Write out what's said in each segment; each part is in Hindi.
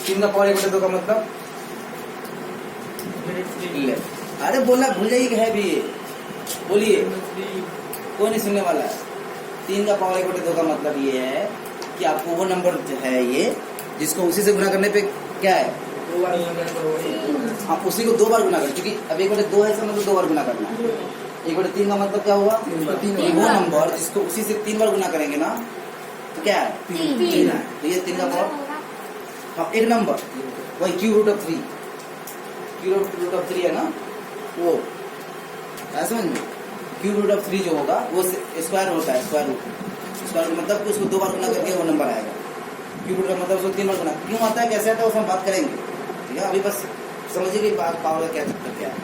3 का पावर 1/2 का मतलब ले। अरे बोलना भूल जाइए कि है भी ये, बोलिए, कोई नहीं सुनने वाला है। 3 का पावर 1/2 का मतलब ये है कि आपको वो नंबर है ये जिसको उसी से गुना करने पे क्या है, आप उसी को 2 बार गुना करें, क्योंकि अब 1/2 है इसका मतलब 2 बार गुना करना है। 1/3 का मतलब क्या हुआ, वो नंबर जिसको उसी से 3 बार गुना करेंगे ना तो क्या है, 3 है। तो ये 3 का पावर, हाँ एक नंबर वही cube root of 3, cube root of 3 है ना वो, ऐसा समझ में। क्यूब रूट ऑफ 3 जो होगा वो स्क्वायर होता है, स्क्वायर रूट मतलब उसको 2 बार गुना करके वो नंबर आएगा। क्यूब रूट का मतलब उसको 3 बार गुना क्यों आता है, कैसे आता है, उसमें हम बात करेंगे, ठीक है। अभी बस समझिए कि पावर का क्या चक्कर क्या है,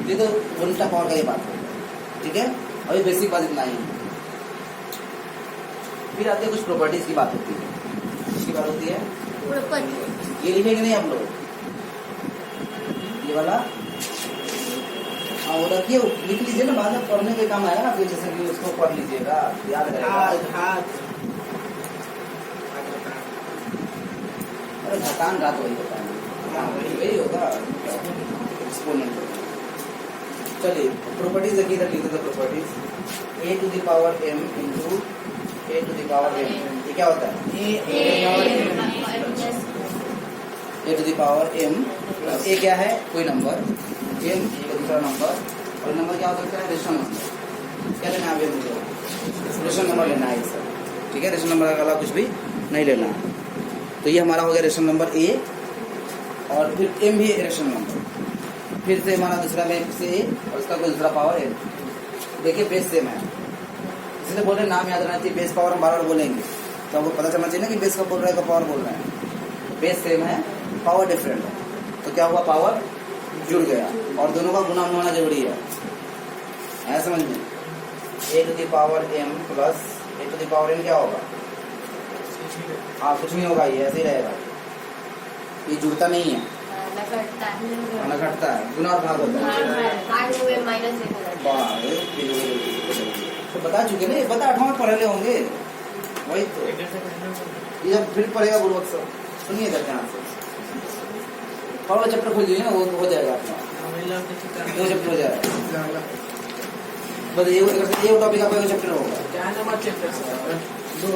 ये तो उल्टा पावर का ये बात है, ठीक है। अभी बेसिक बात इतना ही, फिर आते हैं कुछ प्रॉपर्टीज की बात होती है। किसकी बात होती है, ये लिखेंगे नहीं आप लोग, ये वाला हाँ वो रखिए, लिख लीजिए ना, बाद में पढ़ने के काम आएगा ना, फिर जैसे कि उसको पढ़ लीजिएगा, याद करेगा। अरे घातांक घात वही होता है, वही होगा एक्सपोनेंट। चलिए प्रॉपर्टीज देखिए, इधर लिख देते properties. a to the power m into a to the power m, ये क्या होता है, a to the power m। a क्या है, कोई नंबर, m का दूसरा नंबर, और नंबर क्या हो सकता है, रेशनल नंबर। क्या लेना है मुझे, रेशनल नंबर लेना है सर, ठीक है। रेशनल नंबर का अलावा कुछ भी नहीं लेना है। तो ये हमारा हो गया रेशनल नंबर a, और फिर m भी रेशनल नंबर, फिर से हमारा दूसरा में से a और उसका कोई दूसरा पावर m। देखिए बेस सेम है, इसलिए बोल रहे नाम याद रहना चाहिए। बेस पावर हम बार बार बोलेंगे तो आपको पता चलना चाहिए ना कि बेस का बोल रहा है का पावर बोल रहा है। बेस सेम है, पावर डिफरेंट है, तो क्या हुआ, पावर जुड़ गया, और दोनों का गुना होना जरूरी है, ऐसा समझ में। a to the power m plus a to the power n क्या होगा, हाँ कुछ नहीं होगा, ये ऐसे ही रहेगा, ये जुड़ता नहीं है, ना घटता है, गुना और भाग होता है। तो बता चुके ना, बता 8वां में पढ़े होंगे, वही तो ये जब फिर पढ़ेगा गुरुवत सब सुनिए ध्यान से। और चैप्टर खोल दीजिए ना, वो हो जाएगा अपना, 2 चैप्टर हो जाएगा। बस ये टॉपिक आपका चैप्टर होगा, क्या नंबर चैप्टर सर, 2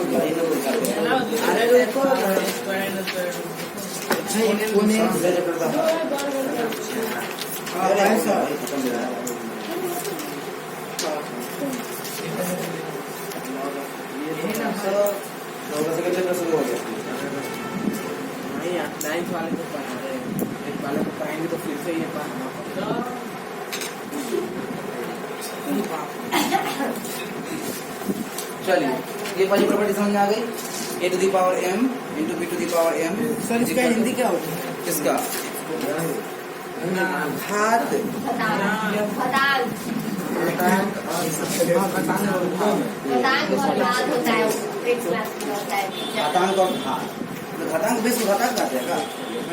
शुरू हो जाए। नहीं 9th वाले को पढ़ा रहे हैं, 8th वाले को पढ़ाएंगे तो फिर से ये पढ़ाना पड़ेगा। चलिए ये पहली प्रॉपर्टी समझ में आ गई, a to the power m into b to the power m। Sir इसका हिंदी क्या होता है, किसका, घात, घातांक और घात, घातांक बेस को घातांक कहते हैं का,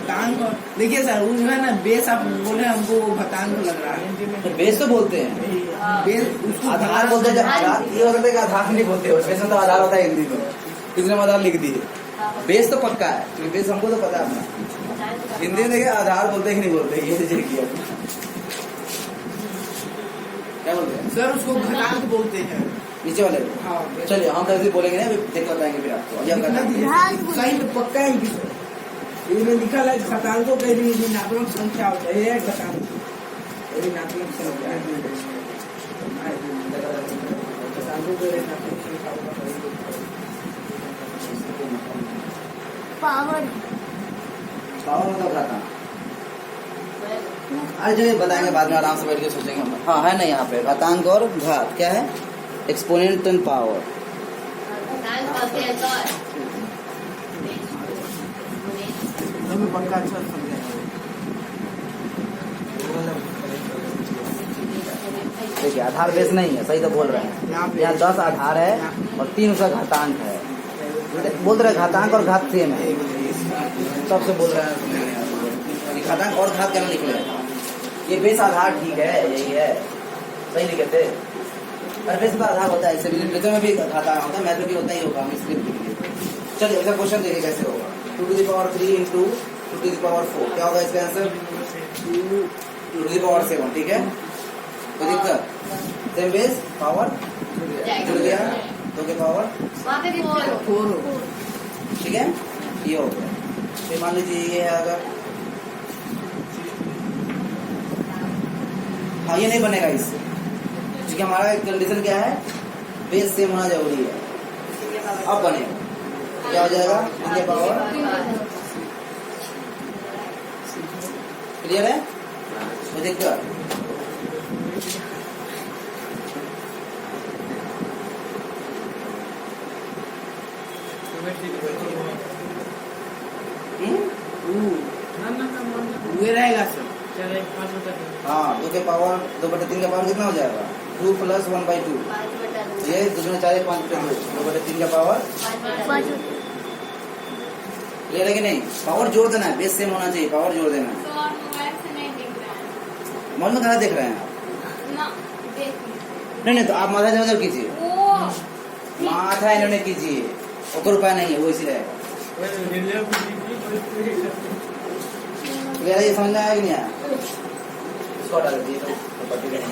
घटांक। देखिए सर वो जो है ना बेस, आप बोले हमको घटांक लग रहा है, तो बेस तो बोलते हैं, बेस आधार बोलते हैं। आधार ये हो सकता है कि आधार नहीं बोलते हो, बेस में तो आधार होता है हिंदी में, इसलिए आधार लिख दिए। बेस तो पक्का है, क्योंकि बेस हमको तो पता है अपना। हिंदी में देखिए आधार बोलते हैं कि नहीं बोलते, ये देखिए क्या बोलते हैं सर, उसको घटांक बोलते हैं नीचे वाले को। हाँ। चलिए हम कैसे बोलेंगे ना, देख बताएंगे फिर आपको। अभी आप सही में पक्का है कि सर, इसमें लिखा है घटांकों के लिए ऋणात्मक संख्या होता है, घटांक ऋणात्मक संख्या है, घटांकों के ऋणात्मक संख्या पावर पावर मतलब घातांक। अरे जो ये बताएंगे बाद में, आराम से बैठ के सोचेंगे हम। हाँ है ना, यहाँ पे घातांक और घात क्या है, एक्सपोनेंट एंड पावर। हमें पक्का अच्छा समझा। देखिए आधार बेस नहीं है, सही तो बोल रहे हैं। यहाँ 10 आधार है और 3 उसका घातांक है, बोल रहे घातांक और घात सेम है, तब से बोल रहे हैं घातांक और घात क्या निकले। ये बेस आधार ठीक है, यही है, सही लिखे थे। और बेस का आधार होता है, इससे लिटरेचर में भी घातांक होता है, मैथ में भी होता ही होगा, हम इसलिए लिख लिए। चलिए ऐसा क्वेश्चन देखिए कैसे होगा। 2 to the power 3 into 2 to the power 4 क्या होगा इसका आंसर? 2 to the power 7 ठीक है। कोई दिक्कत? सेम बेस पावर जुड़ गया 2 के पावर फोर ठीक है, ये हो गया। फिर मान लीजिए ये है अगर, हाँ ये नहीं बनेगा इससे, क्योंकि हमारा कंडीशन क्या है, बेस सेम होना जरूरी है। अब बनेगा क्या हो जाएगा? 2 के पावर, क्लियर है? कोई दिक्कत? रहेगा सर। हाँ 2 के पावर 2/3 का पावर कितना हो जाएगा? 2 + 1/2 ये 2 × 4 = 5 + 2 2/3 का पावर क्लियर है कि नहीं? पावर जोड़ देना है, बेस सेम होना चाहिए, पावर जोड़ देना है। मन में कहा देख रहे हैं आप? नहीं तो आप माथा इधर कीजिए, माथा इन्होंने कीजिए, और उपाय नहीं है, वो इसी रहेगा। क्लियर है? ये समझ में आया कि नहीं आया? इसको हटा दीजिए तो पट्टी नहीं है।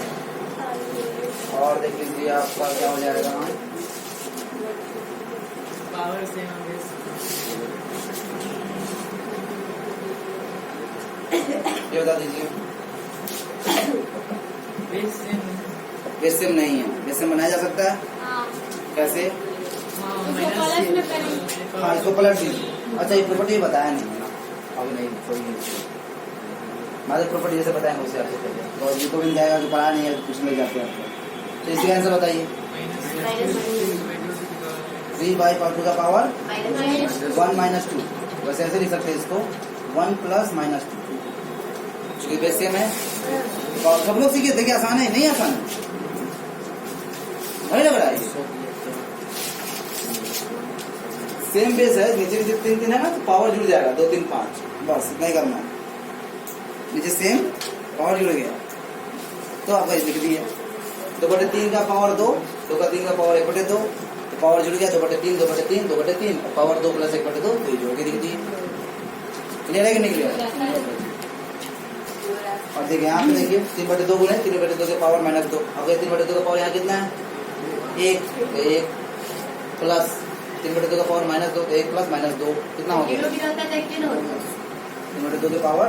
और देख लीजिए आपका क्या हो जाएगा, पावर से ये बता दीजिए। बेस सेम नहीं है, बेस सेम बनाया जा सकता है कैसे? हाँ इसको पलट दीजिए। अच्छा ये प्रॉपर्टी बताया नहीं है ना, अभी नहीं, छोड़िए। हमारे प्रॉपर्टी जैसे बताएंगे उसे आपसे पहले, और ये को भी जाएगा जो पढ़ा नहीं है कुछ ले जाते हैं आपको। तो इसका आंसर बताइए। 3/2 का पावर 1 - 2, वैसे ऐसे लिख सकते हैं इसको 1 + -2, क्योंकि बेस सेम है। और सब लोग सीखे, देखिए आसान है नहीं आसान है, नहीं लग रहा है? सेम बेस है, नीचे 3 है ना, तो पावर जुड़ जाएगा 2 3 5, बस इतना ही करना है। नीचे सेम पावर जुड़ गया तो आपका लिख दिया 2/3 का पावर 2, 2 का 3 का पावर 1/2, तो पावर जुड़ गया 2/3 2/3 2/3, पावर 2 + 1/2, तो ये जोड़ के लिख दिए। क्लियर है कि नहीं क्लियर? और देखिए यहाँ पे देखिए 3/2 बोले, 3/2 के पावर -2, अब 3/2 का पावर यहाँ कितना है? 1 प्लस 3/2 का पावर -2, 1 + -2 कितना हो गया? 3/2 के पावर।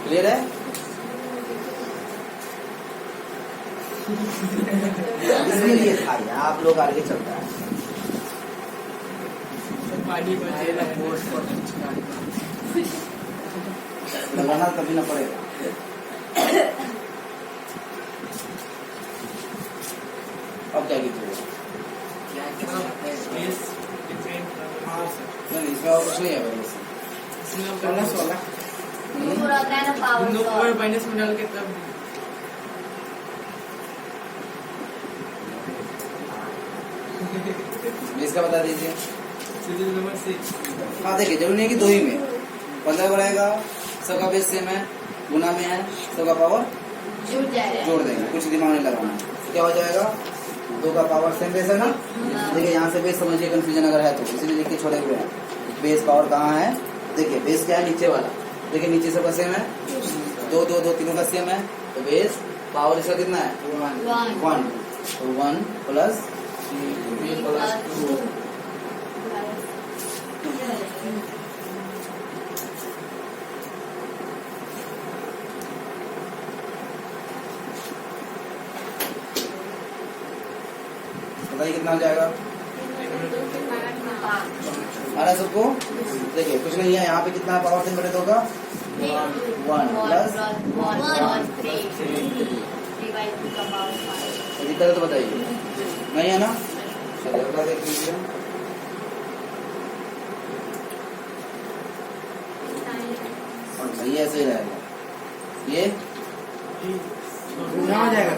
क्लियर है? इसमें ये था, आप लोग आगे चलता है। लगाना कभी ना पड़ेगा। अब क्या कीजिएगा? नहीं इसमें और कुछ नहीं है भाई, प्लस वाला माइनस में डाल के तब इसका बता दीजिए। नंबर 6। हाँ देखिए जरूरी नहीं कि 2 ही में 15 बढ़ाएगा, सबका बेस सेम है, गुना में है, सबका पावर जोड़ देंगे, कुछ दिमाग नहीं लगाना। क्या हो जाएगा? 2 का पावर सेम बेस है ना। देखिए यहाँ से बेस समझिए, कंफ्यूजन अगर है तो इसीलिए लिख के छोड़े हुए हैं। बेस पावर कहाँ है? देखिए बेस क्या है? नीचे वाला। देखिए नीचे सबका सेम है, 2 2 2 तीनों का सेम है, तो बेस पावर इसका कितना है? 1, तो 1 + 3 + 2। बताइए कितना हो जाएगा? आ रहा है सबको? देखिए कुछ नहीं है, यहाँ पे कितना पावर 3/2 का? 1 + 3 दिक्कत है तो बताइए, नहीं है ना? चलिए अगला देख लीजिए। और भैया ऐसे ही रहेगा, ये गुना हो जाएगा।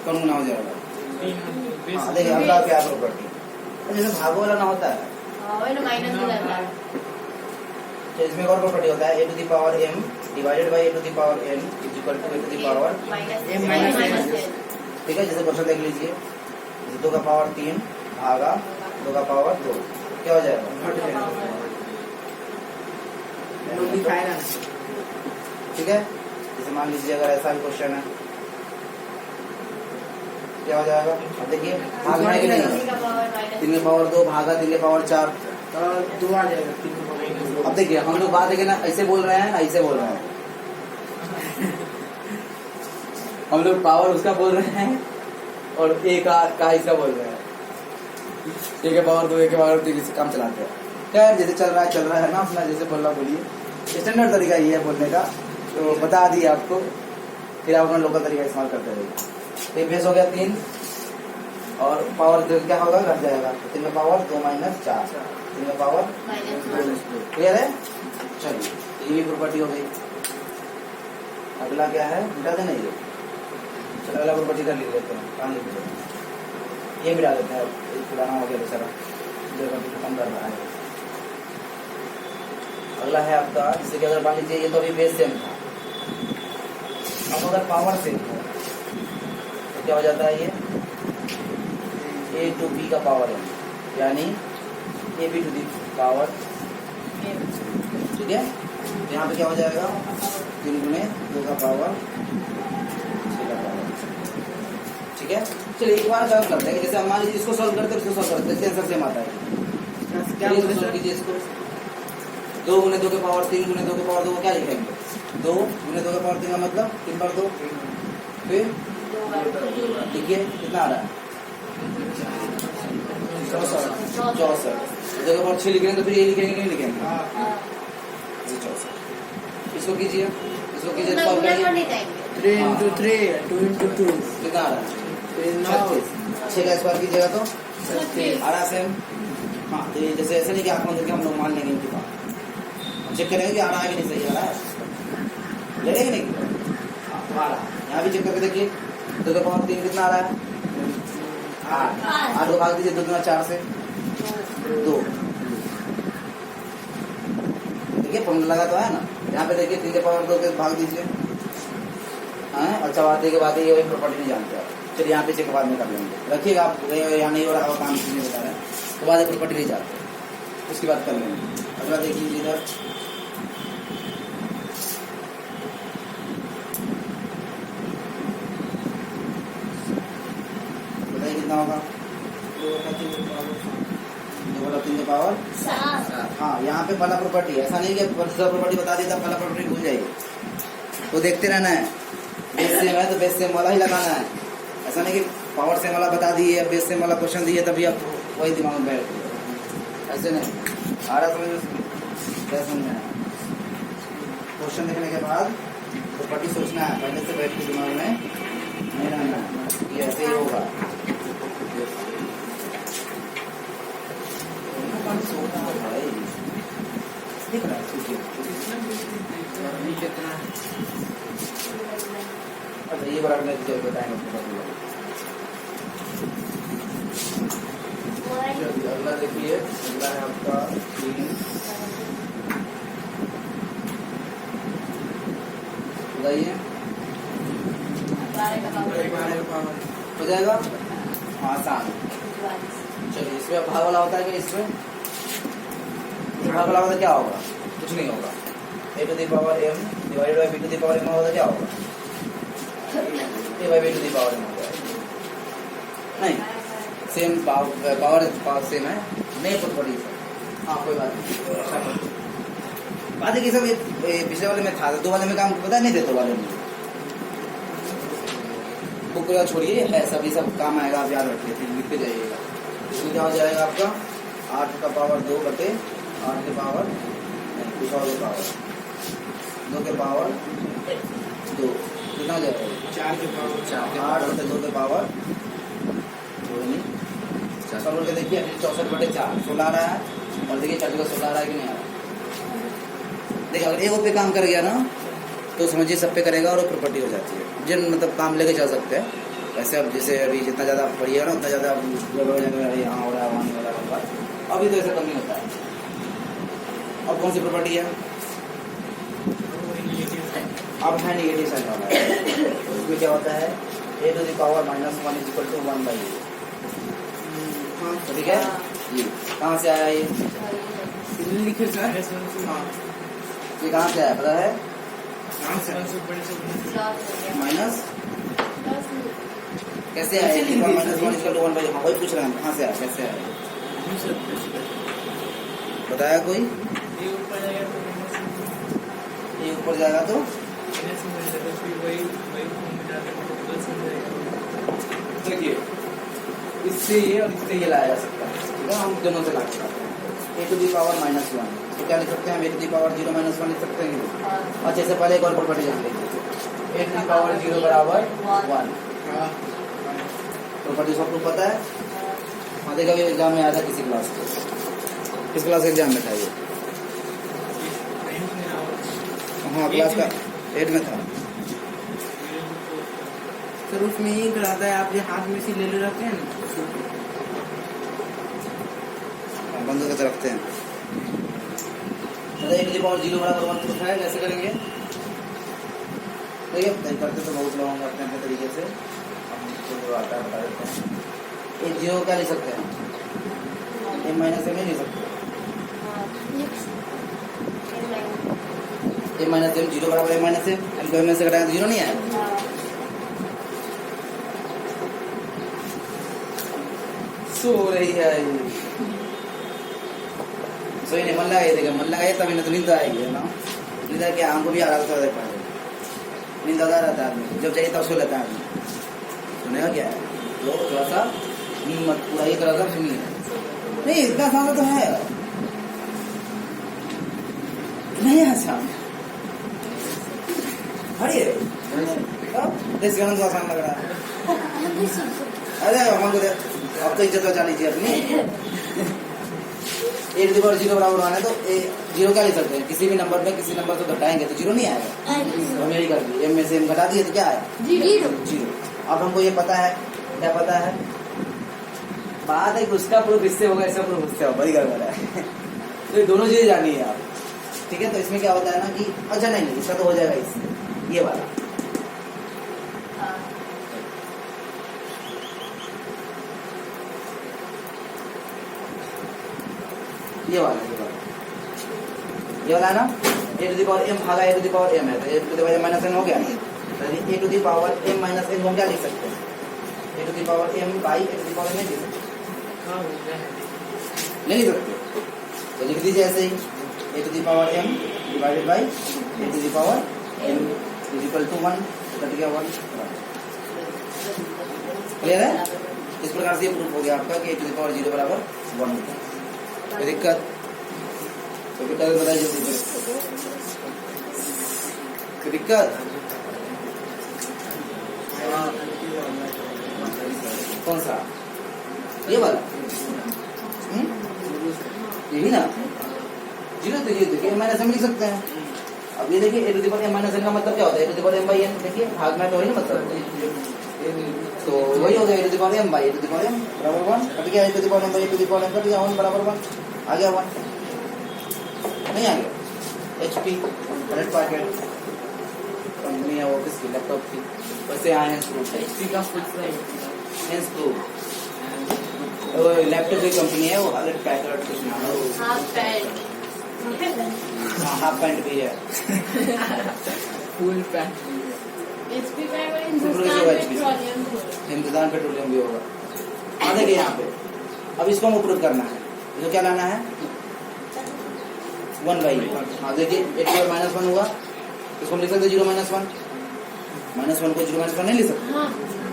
कौन गुना हो जाएगा? हाँ देखिए अगला क्या प्रॉपर्टी, जैसे भागो वाला ना होता है तो इसमें और प्रॉपर्टी होता है, a to the power m divided by a to the power n is equal to a to the power m। ठीक है, जैसे क्वेश्चन देख लीजिए, 2 का पावर 3 भागा 2 का पावर 2 क्या हो जाएगा? दिखाएगा ना। ठीक है। जैसे मान लीजिए अगर ऐसा भी क्वेश्चन है, क्या हो जाएगा? अब देखिए भागना है कि नहीं? 3 के पावर 2 भागा 3 के पावर 4। तो 2 आ जाएगा 3 के पावर 2। अब देखिए हम लोग बात है ना, ऐसे बोल रहे हैं ना, ऐसे बोल रहे हैं। हम लोग पावर उसका बोल रहे हैं और ए का इसका बोल रहे हैं। ए के पावर 2 ए के पावर 3 से काम चलाते हैं। खैर जैसे चल रहा है ना अपना, जैसे बोल रहा बोलिए। स्टैंडर्ड तरीका ये है बोलने का, तो बता दिए आपको, फिर आप अपना लोकल तरीका इस्तेमाल करते रहिए। ये बेस हो गया 3 और पावर क्या होगा? घट जाएगा। 3 में पावर 2 - 4, 3 में पावर -2। क्लियर है? चलिए ये भी प्रॉपर्टी हो गई। अगला क्या है? मिटा देना ये। चलो अगला प्रॉपर्टी का लिख लेते हैं। कहाँ लिख लेते हैं? ये भी डाल देते हैं। पुराना हो गया बेचारा, जो खत्म कर रहा है। अगला है आपका, जैसे कि अगर मान लीजिए ये तो अभी बेस सेम था, अब अगर पावर सेम हो तो क्या हो जाता है? ये a to b का पावर है, यानी ab to the power m। ठीक है। यहाँ पे क्या हो जाएगा? 3 गुणे 2 का पावर 6 का पावर। ठीक है। चलिए एक बार सॉल्व करते हैं। जैसे हम मान लीजिए इसको सॉल्व करते हैं, इसको सॉल्व करते हैं, आंसर सेम आता है। क्या सॉल्व कीजिए इसको? 2 गुणे 2 के पावर 3 गुणे 2 के पावर 2 को क्या लिखेंगे? 2 गुणे 2 के पावर 3 का मतलब 3 बार 2, फिर लिखिए कितना आ रहा है? 64। 2 के पावर 6 लिखेंगे तो फिर ये लिखेंगे नहीं लिखेंगे? 64। इसको कीजिए, इसको कीजिए, सॉल्व करिए। 3 × 3 2 × 2 कितना आ रहा है? 36। 6 का स्क्वायर कीजिएगा तो 36 आ रहा है सेम। हाँ, तो ये जैसे ऐसे नहीं कि आंखों देख के हम लोग मान लेंगे इनकी बात, चेक करेंगे कि आ रहा है कि नहीं, सही आ रहा है, ले लेंगे नहीं? हाँ आ रहा है। यहाँ भी चेक करके देखिए, 2 के पावर 3 कितना आ रहा है? 8। 8 को भाग दीजिए 2 × 4 से 2। देखिए फॉर्मूला लगा तो है ना। यहाँ पे देखिए 3 के पावर 2 के भाग दीजिए। हाँ, अच्छा बात है कि बात है ये प्रॉपर्टी नहीं जानते आप। चलिए यहाँ पे चेक बाद में कर लेंगे, रखिएगा आप। यहाँ नहीं हो रहा है काम, नहीं बता रहे हैं तो बाद में प्रॉपर्टी नहीं जानते, उसकी बात कर लेंगे। अगला देखिए इधर, बताइए कितना होगा? 2/3 के पावर 7। हाँ, यहाँ पे पहला प्रॉपर्टी, ऐसा नहीं कि दूसरा प्रॉपर्टी बता दी तब पहला प्रॉपर्टी भूल जाइए, तो देखते रहना है। बेस सेम है तो बेस सेम वाला ही लगाना है। ऐसा नहीं कि पावर सेम वाला बता दिए, बेस सेम वाला क्वेश्चन दिए तभी आप वही दिमाग में बैठ, ऐसे नहीं। आ रहा समझ क्या समझना है? क्वेश्चन देखने के बाद प्रॉपर्टी सोचना है, पहले से बैठ के दिमाग में नहीं रहना है, ये ऐसे ही होगा। दिख रहा है सोचिए। अच्छा ये बार मैं बताएंगे। अगला देखिए, अगला है आपका 3। बताइए हो जाएगा आसान। चलिए इसमें भाग वाला होता है क्या? इसमें भाग वाला होता क्या होगा? कुछ नहीं होगा। a to the power m divided by b to the power m होगा, क्या होगा? a by b to the power m होगा। नहीं, सेम पावर सेम है, नहीं प्रॉपर्टी। हाँ कोई बात नहीं। बात है कि सब पिछले वाले में था, 2 वाले में काम पता नहीं थे। 2 वाले में बुक छोड़िए, है सभी सब काम आएगा, आप याद रखिए, फिर लिखते जाइएगा। इसमें क्या हो जाएगा आपका? 8 का पावर 2 बटे 8 के पावर कुछ और के पावर 2 के पावर 2 कितना हो जाएगा? 4 के पावर 4। 8 बटे 2 के पावर 2 सब लोग देखिए 64 बटे 4 16 आ रहा है, और देखिए 4 का 16 आ रहा है कि नहीं आ रहा? देखिए अगर एक पे काम कर गया ना तो समझिए सब पे करेगा और प्रॉपर्टी हो जाती है। जिन मतलब काम लेके चल सकते हैं। वैसे अब जैसे अभी जितना ज़्यादा पढ़िएगा ना उतना ज़्यादा यहाँ हो रहा है वहाँ नहीं हो रहा है। अभी तो ऐसा कम नहीं होता है। अब कौन सी प्रॉपर्टी है? अब है निगेटिव साइन वाला है। उसमें क्या होता है? a to the power -1 = 1/a। ठीक है, ये कहाँ से आया? ये लिखे सर। हाँ ये कहाँ से आया पता है? कहाँ से? माइनस कैसे आया? Minus one equal to one by, हाँ वही पूछ रहे हैं, कहाँ से आया, कैसे आया बताया कोई? ये ऊपर जाएगा तो देखिए इससे ये और इससे ये लाया जा सकता है, ठीक है, हम दोनों से ला सकते हैं। A to the power minus one, तो क्या लिख सकते हैं हम? A to the power zero minus one लिख सकते हैं। अच्छा इससे पहले एक और प्रॉपर्टी जान लीजिए, ए टू दी पावर जीरो बराबर वन। प्रॉपर्टी सबको पता है? हाँ देखा, अभी एग्जाम में आया था किसी क्लास को, किस क्लास का एग्जाम में था ये? हाँ क्लास का 8 में था। सर उसमें ये कराता है, आप ये हाथ में से ले रखते हैं ना, बंद करके रखते हैं। A to the power zero बराबर वन को उठाया, कैसे करेंगे? तो ये करते तो बहुत लोग करते हैं अपने तरीके से, हमको आता है बता देते हैं। ये जीरो क्या लिख सकते हैं? ए माइनस एम नहीं लिख सकते? ए माइनस एम जीरो बराबर ए माइनस एम, एम को एम से घटाएं तो जीरो नहीं आएगा। सो रही है सोई नहीं, मन लगाए देगा, मन लगाए तभी ना तो नींद आएगी ना। नींद क्या हमको भी आ रहा था, नींद आता रहता है आदमी, जब चाहिए तब सो लेता है आदमी। सुनेगा क्या है तो थोड़ा सा नींद मत पूरा ही तरह से सुनिए, नहीं इतना सारा तो है नहीं है आसान। अरे देश का तो आसान लग रहा है। अरे हमको अब तो इज्जत बचा लीजिए अपनी। ए टू दी पावर जीरो बराबर वन है तो जीरो क्या लिख सकते हैं? किसी भी नंबर में किसी नंबर से घटाएंगे तो जीरो नहीं आएगा। हम यही कर दिए, एम में से एम घटा दिए तो क्या आया? जीरो। अब हमको ये पता है, क्या पता है? बात है कि उसका प्रूफ इससे होगा, इसका प्रूफ उससे होगा, बड़ी गड़बड़ है। तो ये दोनों चीजें जानिए आप, ठीक है? तो इसमें क्या होता है ना कि अच्छा नहीं इसका तो हो जाएगा इससे, ये वाला ये वाला है ना, a to the power M भागा a to the power M है तो a to the power M minus N हो गया। तो a to the power M minus N हम क्या लिख सकते हैं? A to the power M by a to the power M नहीं लिख सकते, तो लिख दीजिए ऐसे ही, a to the power M divided by a to the power M is equal to one, cut गया वन। क्लियर है? इस प्रकार से ये प्रूफ हो गया आपका कि ए टू दी पावर जीरो बराबर वन होता है। कोई दिक्कत? तो दिक्कत बताइए जल्दी। कोई दिक्कत? कौन सा? ये वाला? यही ना जीरो, तो ये देखिए माइनस एम लिख सकते हैं। अब ये देखिए a to the power M minus N का मतलब क्या होता है? A to the power M by N, देखिए भाग में तो वही ना मतलब, तो वही हो गया a to the power M by a to the power M बराबर वन, कट गया a to the power M by a to the power M, cut गया वन बराबर वन, आ गया वन, नहीं आ गया? HP करेक्ट पैकेट कंपनी है वो किसकी? लैपटॉप की। वैसे आए HP का फुल हैंस प्रूफ लैपटॉप की कंपनी है वो, अलग पैकेट कुछ नाम है, हाफ पैंट भी है, फुल पैंट। हिंदुस्तान पेट्रोलियम भी होगा। हाँ देखिए यहाँ पे, अब इसको हम प्रूफ करना है, तो क्या लाना है? One by. हाँ देखिए ए टू माइनस वन हुआ, इसको हम लिख सकते zero minus one, minus one को जीरो माइनस वन नहीं लिख सकते।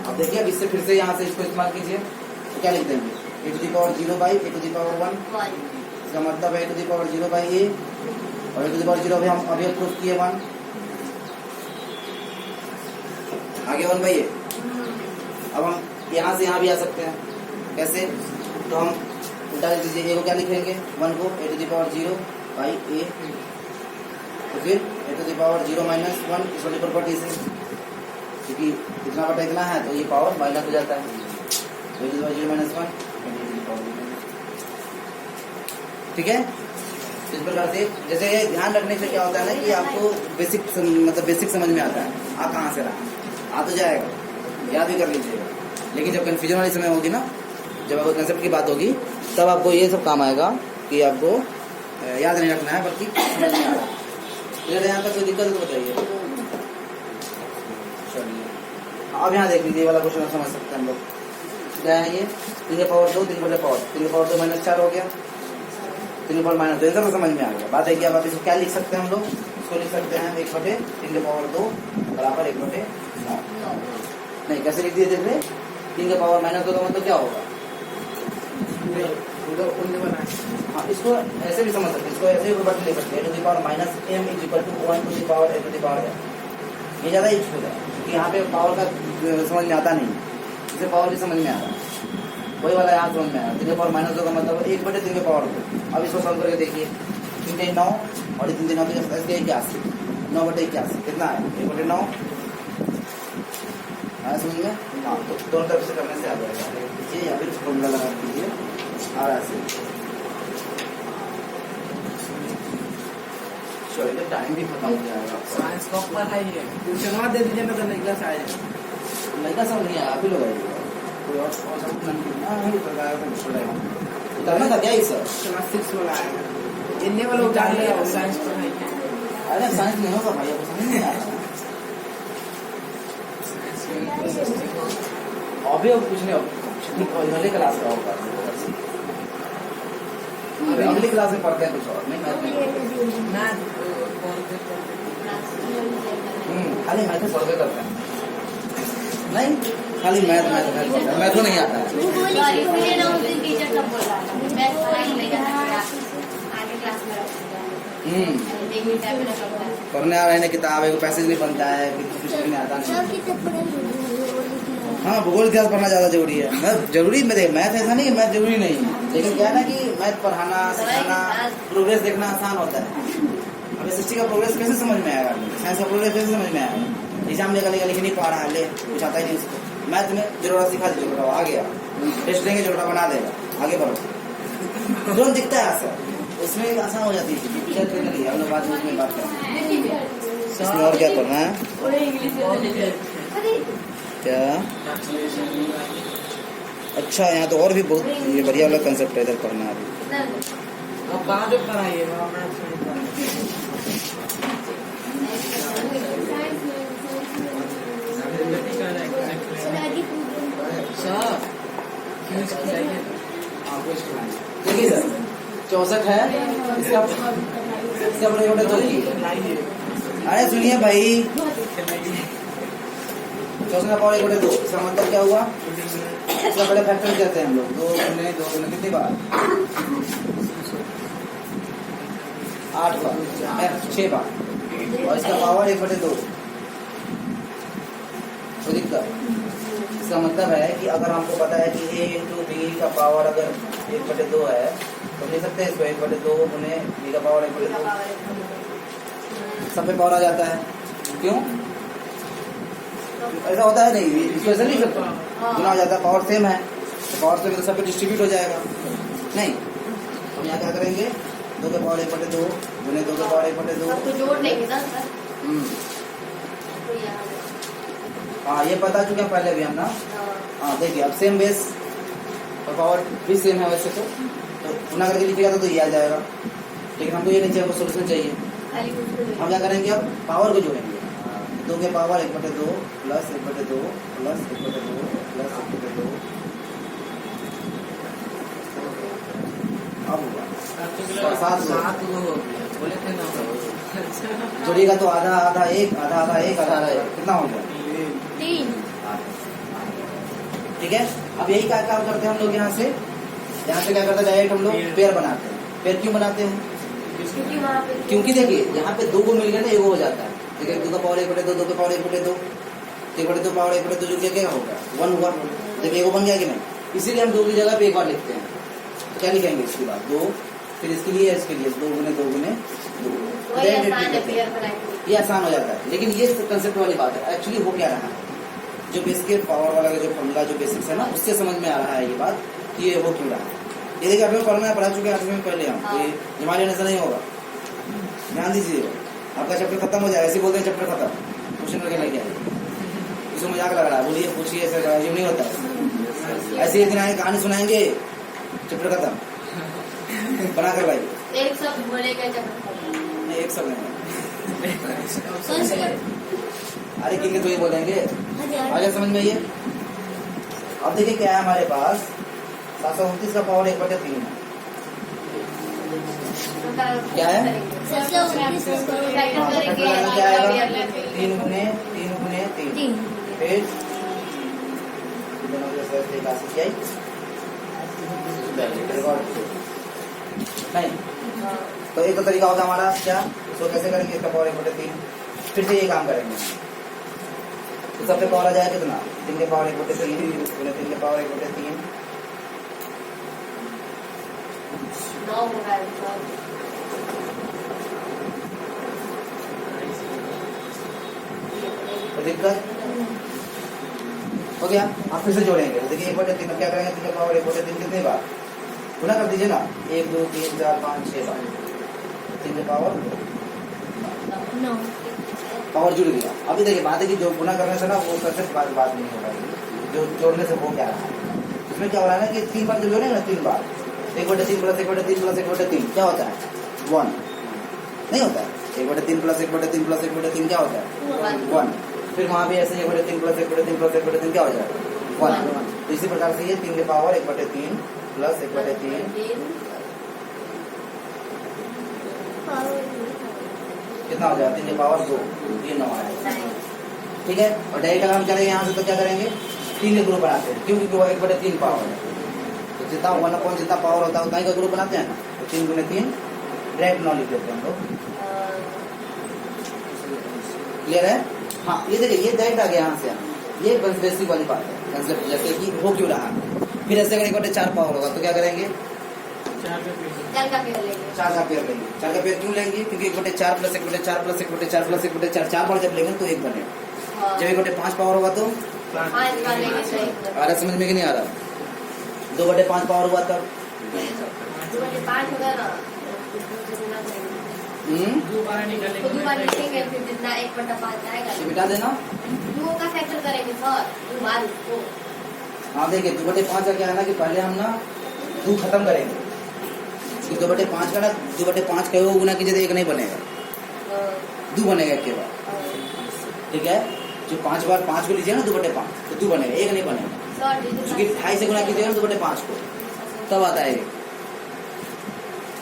अब देखिए अब इससे फिर से यहाँ से इसको इस्तेमाल कीजिए, तो क्या लिख देंगे? A to the power zero by a to the power one, इसका मतलब है a to the power zero by a, और a to the power zero हम अभी प्रूफ किए वन, आगे वन बाई ए। अब हम यहाँ से यहाँ भी आ सकते हैं, कैसे? तो हम उल्टा लिख दीजिए, ए को क्या लिखेंगे? वन को a to the power zero by a, तो फिर a to the power zero minus one इस वाली प्रॉपर्टी से, क्योंकि इतना बटा इतना है तो ये पावर माइनस हो जाता है, तो a to the power zero minus one, ठीक है? इस प्रकार से जैसे ध्यान रखने से क्या होता है ना कि आपको बेसिक मतलब बेसिक समझ में आता है, आ कहाँ से रहा, आ तो जाएगा, याद भी कर लीजिएगा, लेकिन जब कंफ्यूजन वाली समय होगी ना, जब आपको कंसेप्ट की बात होगी, तब आपको ये सब काम आएगा कि आपको याद नहीं रखना है बल्कि समझ में आ रहा है। क्लियर है यहाँ तक कोई दिक्कत है तो बताइए। चलिए अब यहाँ देख लीजिए, ये वाला क्वेश्चन समझ सकते हैं हम लोग। क्या है ये? 3 की पावर 2, 3 बटे पावर 3 की पावर 2 माइनस 4 हो गया, 3 की पावर माइनस 2, तो समझ में आ गया। बात है कि अब आप इसको क्या लिख सकते हैं हम लोग? इसको लिख सकते हैं 1 बटे 3 की पावर 2 बराबर 1 बटे 9। नहीं, कैसे लिख दिए देख रहे? 3 की पावर माइनस 2 का मतलब क्या होगा? हाँ, इसको ऐसे भी समझ सकते हैं, इसको ऐसे भी बट ले सकते हैं, to the power minus m is equal to 1 to the power a to the power m। ये ज्यादा यूजफुल है क्योंकि यहाँ पे पावर का समझ में आता नहीं, इसे पावर भी समझ में आ रहा है, वही वाला यहाँ समझ में आ रहा है। 3 की पावर माइनस 2 का मतलब 1 बटे 3 की पावर 2। अब इसको सॉल्व करके देखिए, 3 9 और 3 9 के 81, 9 बटे 81 कितना है? 1 बटे 9 आया समझ में? हाँ, तो दोनों तरफ से करने से आ जाएगा। ये या फिर फॉर्मूला लगा दीजिए आ रहा है। चलिए टाइम भी खत्म हो जाएगा। साइंस का ऊपर है ये ट्यूशन दे दीजिए ना तो नहीं क्लास आएगा। लड़का सब नहीं आया, आप ही लोग आइए, कोई और सब नहीं। हाँ नहीं उतर रहा है, उतरना था क्या? सर क्लास 6 वाला आएगा, इन्हें वाला उतार लिया साइंस पर है। अरे साइंस नहीं होगा भाई, आपको समझ नहीं आ रहा। अभी अब कुछ नहीं, अगले क्लास का होगा, अगली क्लास में पढ़ते हैं कुछ और नहीं। खाली मैथ सॉल्व करते हैं, नहीं खाली मैथ तो नहीं आता है। पढ़ने आ रहे हैं किताब, एक पैसेज नहीं बनता है, कुछ नहीं आता नहीं। हाँ, भूगोल इतिहास पढ़ना ज्यादा जरूरी है। जरूरी में देख, मैथ ऐसा नहीं है मैथ जरूरी नहीं है, लेकिन क्या है ना कि मैथ पढ़ाना सिखाना प्रोग्रेस देखना आसान होता है। हमें हिस्ट्री का प्रोग्रेस कैसे समझ में आएगा, साइंस का प्रोग्रेस कैसे समझ में आएगा? एग्जाम लेकर लिख नहीं पा रहा है, ले कुछ आता ही नहीं उसको। मैथ में जोड़ा सिखा दीजिए, जोड़ा आ गया, टेस्ट देंगे जोड़ा बना देगा, आगे बढ़ो। तुरंत दिखता है आंसर, उसमें आसान हो जाती है। हम लोग बात में बात करें, इसमें और क्या करना है? क्या? अच्छा, यहाँ तो और भी बहुत ये बढ़िया वाला कंसेप्ट है, इधर पढ़ना है अभी। अब कहाँ जो पढ़ाइए देखिए सर 64 है, इसका बड़े बड़े 2 की। अरे सुनिए भाई, 64 का पावर 1 बटे 2, इसका मतलब क्या हुआ? इसका बड़े फैक्टर कहते हैं हम लोग। 2 गुने कितनी बार? 8 बार, 6 बार, और इसका पावर 1 बटे 2। तो दिक्कत, इसका मतलब है कि अगर हमको पता है कि a इंटू बी का पावर अगर 1 बटे 2 है, तो ले सकते हैं इसको 1 बटे 2 गुने बी का पावर 1 बटे 2, सब पे पावर आ जाता है। क्यों ऐसा होता है? नहीं, इसको ऐसा नहीं सकता, गुना हो जाता है, पावर सेम है, पावर सेम तो सब पे डिस्ट्रीब्यूट हो जाएगा। नहीं, हम यहाँ क्या करेंगे? 2 के पावर 1 बटे 2 गुने 2 के पावर 1 बटे 2 जोड़ लेंगे ना सर। हाँ, ये पता चुके पहले भी हम ना। हाँ देखिए, अब सेम बेस और पावर भी सेम है वैसे तो गुना करके लिखिएगा तो ये आ जाएगा, लेकिन हमको ये नहीं चाहिए, हमको सोल्यूशन चाहिए। हम क्या करेंगे? अब पावर को जोड़ेंगे। 2 के पावर 1 बटे 2 प्लस 1 बटे 2 प्लस 1 बटे 2 प्लस 1 बटे 2। अब होगा 7 बोले थे ना, जोड़िएगा तो आधा आधा 1 आधा आधा 1 आधा आधा 1 कितना हो गया? 3। ठीक है, अब यही क्या काम करते हैं हम लोग? यहाँ से क्या करते हैं? डायरेक्ट हम लोग पेयर बनाते हैं। पेयर क्यों बनाते हैं? क्योंकि देखिए यहाँ पे 2 को मिल गया ना, 1 हो जाता है। देखिए 2 का पावर 1 बटे 2, 2 का पावर 1 बटे 2, 1 बटे 2 पावर 1 बटे 2 जुड़ गया, क्या होगा? 1 हुआ। देखिए 1 बन गया कि नहीं? इसीलिए हम 2 की जगह पे 1 बार लिखते हैं। क्या लिखेंगे इसके बाद? 2, फिर इसके लिए 2 गुने 2 गुने 2। ये आसान हो जाता है, लेकिन ये कंसेप्ट वाली बात है। एक्चुअली हो क्या रहा है, जो बेसिक पावर वाला जो फॉर्मूला जो बेसिक्स है ना, उससे समझ में आ रहा है ये बात कि ये हो क्यों रहा है। ये देखिए 8वें फॉर्मूला में पढ़ा चुके हैं 8वें में पहले हम, तो ये हमारे नजर नहीं होगा। ध्यान दीजिए, आपका चैप्टर खत्म हो जाएगा। ऐसे बोलते हैं चैप्टर खत्म, क्वेश्चन करके लग जाए, इसको मजाक लग रहा है, बोलिए पूछिए, ऐसा ये नहीं होता। ऐसे एक दिन आए कहानी सुनाएंगे, चैप्टर खत्म बना कर भाई। एक शब्द बोलेगा एक सब नहीं अरे किंग तो ये बोलेंगे, आगे समझ में आइए। अब देखिए क्या है हमारे पास, 729 का पावर 1/3 है। क्या है? सबसे क्या आएगा? 3 गुने 3 फिर दोनों के साथ एक आशी क्या नहीं। तो एक तो तरीका होगा हमारा क्या, इसको कैसे करेंगे, इसका पावर 1/3। फिर से ये काम करेंगे, तो सबसे पावर आ जाएगा कितना, 3 के पावर 1/3 गुने 3 के पावर 1/3। 9 होगा। तो दिक्कत हो गया। आप फिर से जोड़ेंगे, तो देखिए 1/3 अब क्या करेंगे, 3 के पावर 1/3 कितने बार गुना कर दीजिए ना, 1 2 3 4 5 6 बार, 3 के पावर 9 पावर जुड़ गया। अभी देखिए बात है कि जो गुना करने से ना वो परफेक्ट बात नहीं हो रही, जो जोड़ने से हो क्या रहा है, इसमें क्या हो रहा है ना कि 3 बार जो जोड़ेंगे ना, 3 बार 1/3 प्लस 1/3 प्लस 1/3 क्या होता है 1 नहीं होता है। 1/3 प्लस 1/3 प्लस 1/3 क्या होता है 1। फिर वहां भी ऐसे 1/3 प्लस 1/3 प्लस 1/3 क्या हो जाएगा 1। तो इसी प्रकार से ये 3 के पावर 1/3 प्लस 1/3 कितना हो जाएगा, 3 के पावर 2, ये 9 आएगा। ठीक है, और डायरेक्ट अगर हम करेंगे यहाँ से तो क्या करेंगे, 3 के ग्रुप बनाते हैं, क्योंकि 1/3 पावर है, तो जितना 1 जितना पावर होता है उतना ही का ग्रुप बनाते हैं ना, तो 3 गुने 3 डायरेक्ट 9 लिख देते हैं हम लोग। क्लियर है? हाँ, ये देखिए ये डायरेक्ट आ गया यहाँ से, ये बेसिक वाली बात है कंसेप्ट, जैसे कि हो क्यों रहा। फिर ऐसे अगर 1/4 पावर होगा तो क्या करेंगे, 4 का पेड़ लेंगे। 4 का पेयर लेंगे। 4 का पेयर क्यों लेंगे, क्योंकि 1/4 प्लस 1/4 प्लस 1/4 प्लस 1/4 4 बार जब लेंगे तो 1 बनेगा। जब 1/5 पावर होगा तो 5 का लेंगे तो 1 आ रहा, समझ में कि नहीं आ रहा। 2/5 पावर हुआ तब 5 होगा ना, तो 2 बार लिखेंगे, फिर जितना 1/5 आएगा ये बिठा देना। 2 का फैक्टर करेंगे सर, 2 बार उसको। हाँ देखिए 2/5 का क्या है ना कि पहले हम ना 2 खत्म करेंगे, 2/5 का ना 2/5 का वो गुना कीजिए तो 1 नहीं बनेगा, 2 बनेगा एक के बाद। ठीक है, जो 5 बार 5 को लीजिए ना 2/5 तो 2 बनेगा, 1 नहीं बनेगा, क्योंकि 2.5 से गुना कीजिएगा 2/5 को तब आता है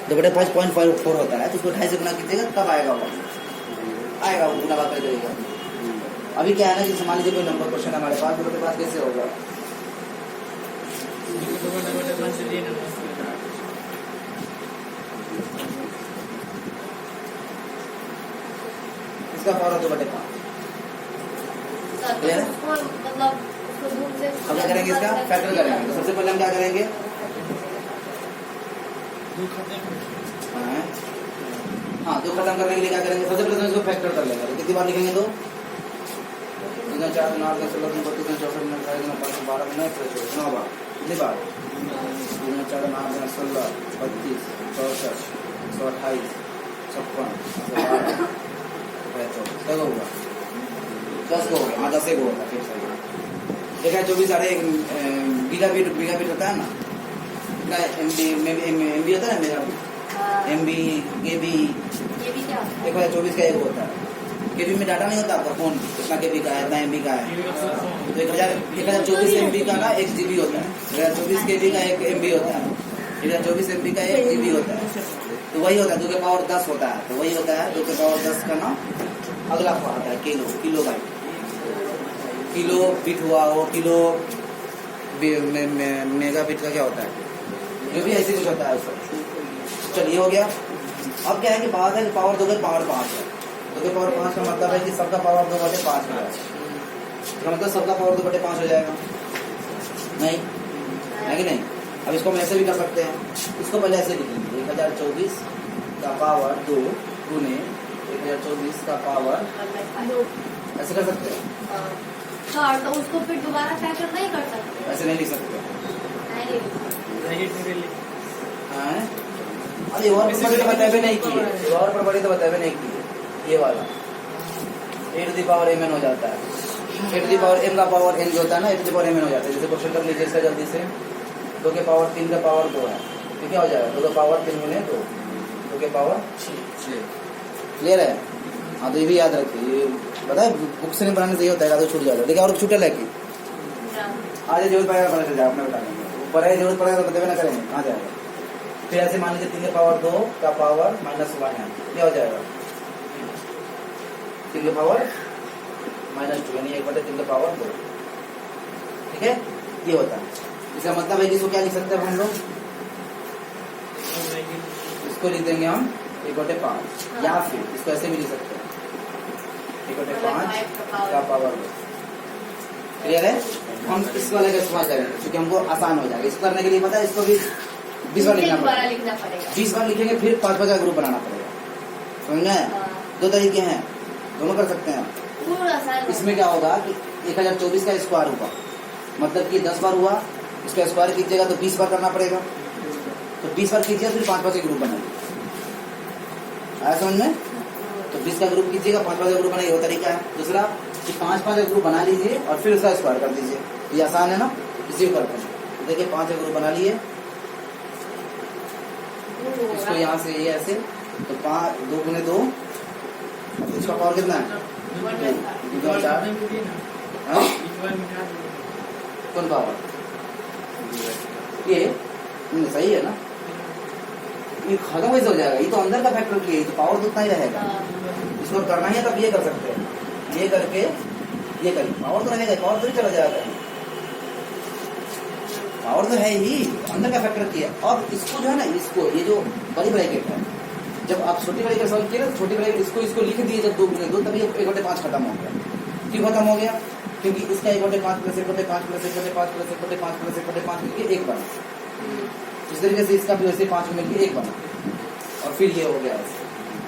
2/5 0.4 होता है, तो उसको 2.5 से गुना कीजिएगा तब आएगा वो आएगा, वो गुना बात कर देगा। अभी क्या है ना, जैसे मान लीजिए कोई नंबर क्वेश्चन हमारे पास, 2/5 कैसे होगा, इसका पावर 2/5। सर उसको मतलब उसको दूर से अब क्या करेंगे, इसका फैक्टर करेंगे। तो सबसे पहले हम क्या करेंगे, हाँ 2 खत्म करने के लिए क्या करेंगे, सबसे पहले इसको फैक्टर कर लेंगे। तो कितनी बार लिखेंगे, 2 4 9 16 32 34 35 12 9 बार, कितनी बार 4 9 16 32 64 128 56 12 होगा 10 को हो गया, हाँ 10 को होगा। फिर सही देखा 24 अरे गीगाबिट होता है ना, कितना एमबी होता है मेरा, एमबी केबी, ये भी क्या होता है? 24 का 1 होता है। केबी में डाटा नहीं होता आपका फोन कितना केबी का है, इतना एमबी का है, तो 1024 एमबी का ना 1 जीबी होता है, 1024 केबी का 1 एमबी होता है, 1024 एमबी का 1 जीबी होता है, तो वही होता है 2 के पावर 10 होता है, तो वही होता है 2 के पावर 10 का ना अगला पावर आता है किलो बाइट, किलो बिट हुआ वो किलो मेगा बिट का क्या होता है, जो भी ऐसे कुछ होता है उसको। चलिए हो गया। अब क्या है कि बात है कि पावर 2 के पावर 5 है, 2 के पावर 5 का मतलब है कि सबका पावर 2/5 हो जाएगा, तो मतलब सबका पावर 2/5 हो जाएगा, नहीं है कि नहीं। अब इसको हम ऐसे भी कर सकते हैं, इसको पहले ऐसे लिखेंगे 1024 का पावर 2 गुने 1024 का पावर, ऐसे कर सकते हैं। सर तो उसको फिर दोबारा फैक्टर नहीं कर सकते, ऐसे नहीं लिख सकते। नहीं अरे और पर बड़ी तो बताए नहीं किए, और पर बड़ी तो बताए नहीं किए, ये वाला 8 हो जाता है, 8 का पावर n जो होता है ना 8 हो जाता है। जैसे क्वेश्चन कर लीजिए इसका जल्दी से, 2 के पावर 3 का पावर 2 है, तो क्या हो जाएगा 2 का पावर 3 गुने 2, 2 के पावर 6। क्लियर है? हाँ तो ये भी याद रखिए, ये पता है बुक से नहीं बनाने से ये होता है तो छूट जाएगा। देखिए और छूटे लेके आज जरूरत पड़ेगा पता चल जाए, अपने बता देंगे ऊपर है, जरूरत पड़ेगा तो बतावे ना करेंगे कहाँ जाएगा। फिर ऐसे मान लीजिए 3 के पावर 2 का पावर -1 है, क्या हो जाएगा 3 के पावर -2 यानी 1/3 के पावर 2। ठीक है, ये होता है। इसका मतलब है कि इसको क्या लिख सकते हैं हम लोग, इसको लिख देंगे हम 1/5 या फिर इसको ऐसे भी लिख सकते हैं 1/5 का पावर 2। क्लियर है। हम इस वाले का इस्तेमाल करेंगे क्योंकि हमको आसान हो जाएगा। इसको करने के लिए पता है इसको भी 20 बार लिखना पड़ेगा, 20 बार लिखेंगे फिर 5-5 का ग्रुप बनाना पड़ेगा। समझ में आया? 2 तरीके हैं, दोनों कर सकते हैं। इसमें क्या होगा कि 1024 का स्क्वायर होगा, मतलब कि 10 बार हुआ, इसका स्क्वायर कीजिएगा तो 20 बार करना पड़ेगा। तो 20 बार कीजिएगा फिर 5-5 के ग्रुप बनाइए। आया समझ में? तो 20 का ग्रुप कीजिएगा, 5-5 का ग्रुप बनाइए, वो तरीका है। दूसरा कि 5-5 का ग्रुप बना लीजिए और फिर उसका स्क्वायर कर दीजिए, ये आसान है ना, इसी को करते हैं। देखिए 5 का ग्रुप बना लिए, इसको यहाँ से ये ऐसे, तो 5 2 गुने 2, इसका पावर कितना है 2 4। कौन पावर ये सही है ना, ये खत्म कैसे हो जाएगा, ये तो अंदर का फैक्टर की है, तो पावर तो उतना ही रहेगा। इसको करना ही है तब ये कर सकते हैं, ये करके ये करिए, पावर तो रहेगा, पावर तो ही चला जाएगा, पावर तो है ही, अंदर का फैक्टर किया। और इसको जो है ना, इसको ये जो बड़ी ब्रैकेट है, जब आप छोटी ब्रैकेट सॉल्व किए ना, छोटी ब्रैकेट इसको लिख दिए जब 2 गुने 2, तभी 1/5 खत्म हो गया। क्यों खत्म हो गया? क्योंकि इसका 1/5 + 1/5 + 1/5 + 1/5 + 1/5 मिलकर 1 बना। इस तरीके से इसका भी वैसे 5 मिलकर 1 बना, और फिर ये हो गया ऐसे।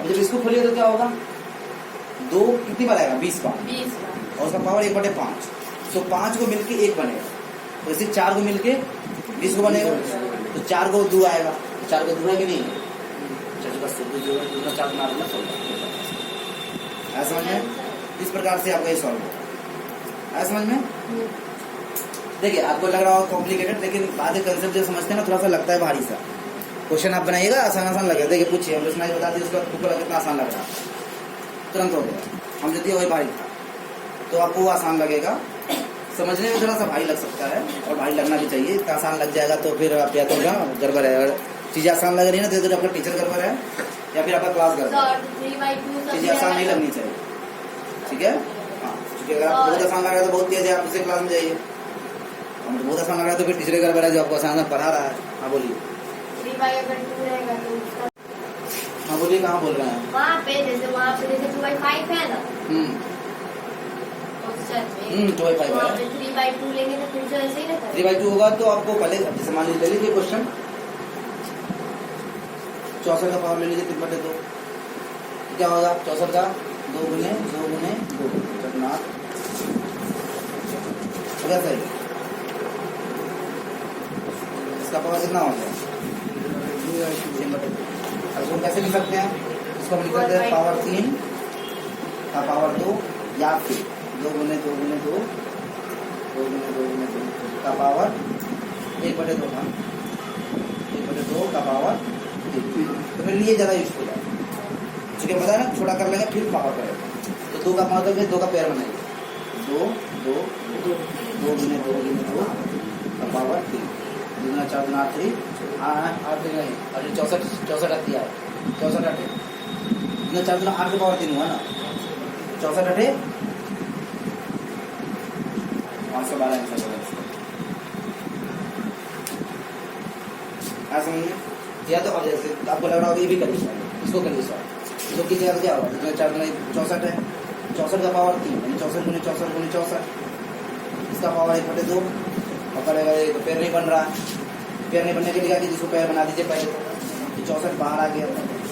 अब जब इसको खोलिए तो क्या होगा, 2 कितनी बार आएगा 20 बार, और उसका पावर 1/5, तो 5 को मिलके 1 बनेगा, तो इसे 4 को मिलके 20 को बनेगा, तो 4 को 2 आएगा, 4 को 2 है कि नहीं, 4 बस 2 4 बना देना सोल्व। ऐसा समझ में? इस प्रकार से आपका ये सॉल्व होगा। ऐसा समझ में? देखिए आपको लग रहा होगा कॉम्प्लिकेटेड, लेकिन बाद में कंसेप्ट जो समझते हैं ना थोड़ा सा लगता है भारी सा। क्वेश्चन आप बनाइएगा आसान लगेगा। देखिए पूछिए, हम उसने बता दिया, उसका तुमको कितना आसान लग रहा, तुरंत हो गया। हम जो दिए वही भारी था, तो आपको वो आसान लगेगा, समझने में थोड़ा सा भारी लग सकता है, और भारी लगना भी चाहिए। इतना आसान लग जाएगा तो फिर आप या तो गड़बड़ है, अगर चीजें आसान लग रही है ना तो आपका टीचर गड़बड़ है या फिर आपका क्लास गड़बड़ है। चीजें आसान नहीं लगनी चाहिए, ठीक है। हाँ, क्योंकि अगर आपको बहुत आसान लग रहा है तो बहुत तेज है, आप उसे क्लास में जाइए। हम तो बहुत आसान लग रहा है तो फिर टीचर गड़बड़ है जो आपको आसान पढ़ा रहा है। हाँ बोलिए, हाँ बोलिए, कहाँ बोल रहे हैं? वहाँ पे जैसे 2/5 है ना, 2/5 वहाँ पे 3/2 लेंगे तो फिर से ऐसे ही रहता है। 3/2 होगा तो आपको पहले जैसे मान लीजिए लीजिए क्वेश्चन 64 का पावर ले लीजिए 3/2, क्या होगा 64 का 2 गुने 2 चटना सही, इसका पावर कितना हो गया 3/2। अब इसको कैसे लिख सकते हैं, इसको हम लिख सकते हैं पावर 3 का पावर 2, या फिर 2 गुने 2 का पावर 1/2 था, 1/2 का पावर 3। तो फिर लिए ज्यादा यूजफुल है, क्योंकि पता है ना छोटा कर लेंगे फिर पावर करेगा। तो 2 का पावर करके 2 का पेयर बनाइए, 2 गुने 2 का पावर 3, 2 × 4 × 8 3 8 नहीं, अरे 64 दिया है, 64 8 2 × 4 × 8 का पावर 3 हुआ ना, 64 8 512 आंसर होगा इसका। समझ में? या तो अब जैसे आपको लग रहा होगा ये भी करिए, इसको करिए सॉल्व, इसको कीजिएगा तो क्या होगा, 2 × 4 × 64 है, 64 का पावर 3 यानी 64 × 64 × 64, इसका पावर 1/2 और करेगा। ये पेड़ नहीं बन रहा, पेड़ नहीं बनने के लिए क्या कीजिए, इसको पेड़ बना दीजिए पहले, तो 64 बाहर आ गया,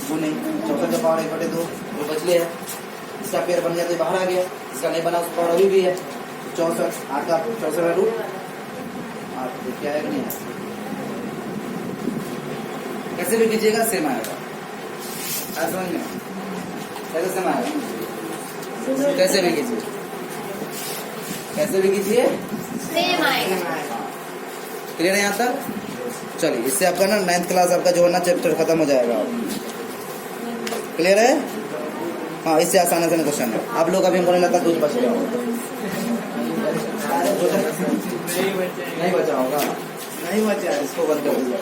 वो नहीं 64 का पावर 1/2 वो बचले है, इसका पेड़ बन गया तो बाहर आ गया, इसका नहीं बना उसका पावर अभी भी है 64, 8 का 64 का रूट 8, क्या है कि नहीं है, कैसे भी कीजिएगा सेम आएगा। समझ में? कैसे सेम आएगा, कैसे भी कीजिए, कैसे भी कीजिए सेम आएगा। क्लियर है यहाँ तक? चलिए, इससे आपका ना 9th क्लास आपका जो है ना चैप्टर खत्म हो जाएगा। क्लियर है? हाँ, इससे आसान आसान क्वेश्चन है। आप लोग अभी हमको नहीं लगता कुछ बच गया होगा। नहीं बचा होगा, नहीं बचा, इसको बंद कर दीजिए।